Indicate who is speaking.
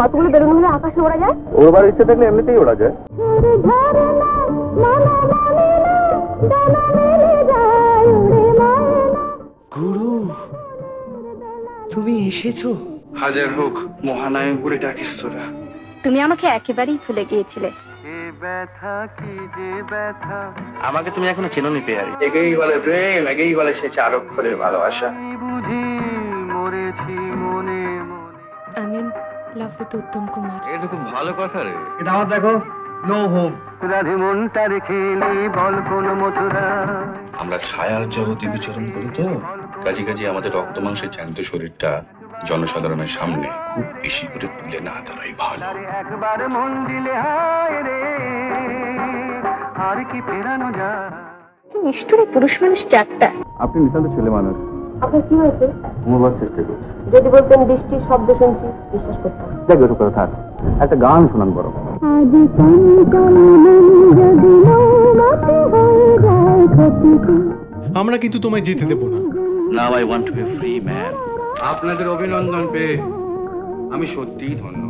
Speaker 1: কতগুলো বেলুন হলে আকাশে ওড়া যায়?
Speaker 2: ওড়বার ইচ্ছে থাকলে এমনিতেই ওড়া যায়।
Speaker 3: গুরু, তুমি এসেছো?
Speaker 4: হাজার হোক মহানায়ক বলে ডাকিস তোরা।
Speaker 1: তুমি আমাকে একেবারেই ভুলে গিয়েছিলে।
Speaker 4: আমাকে তুমি এখনো চেনোনি পেয়ারি। একেই বলে প্রেম, একেই বলে সে 4 অক্ষরের ভালোবাসা।
Speaker 5: I'm in love with Uttam Kumar.
Speaker 4: এটা তো খুব ভালো কথা রে। এটা আমার দেখো নো হোম। রাধে মনটা রেখেলি বল কোন মথুরা। আমরা ছায়ার জগতে বিচরণ করি তো, কাজী আমাদের রক্ত মাংসের জ্যান্ত শরীরটা জনসাধারণের সামনে খুব বেশি করে তুলে না ধরাই ভালো। একবার মন দিলে হায় রে, আর কি ফেরানো যায়।
Speaker 1: নিষ্ঠুর পুরুষ মানুষ চারটা।
Speaker 2: আপনি নিতান্ত ছেলে মানুষ।
Speaker 1: আপনার কি হয়েছে?
Speaker 2: ঘুমোবার চেষ্টা করছি।
Speaker 1: যদি বলতেন বৃষ্টির শব্দ শুনছি, বিশ্বাস করতাম।
Speaker 2: দেখ ওটা কথা থাক, একটা গান শোনান বড়।
Speaker 3: আমরা কিন্তু তোমায় যেতে দেব না।
Speaker 4: Now I want to be a free man. আপনাদের অভিনন্দন পেয়ে আমি সত্যিই ধন্য।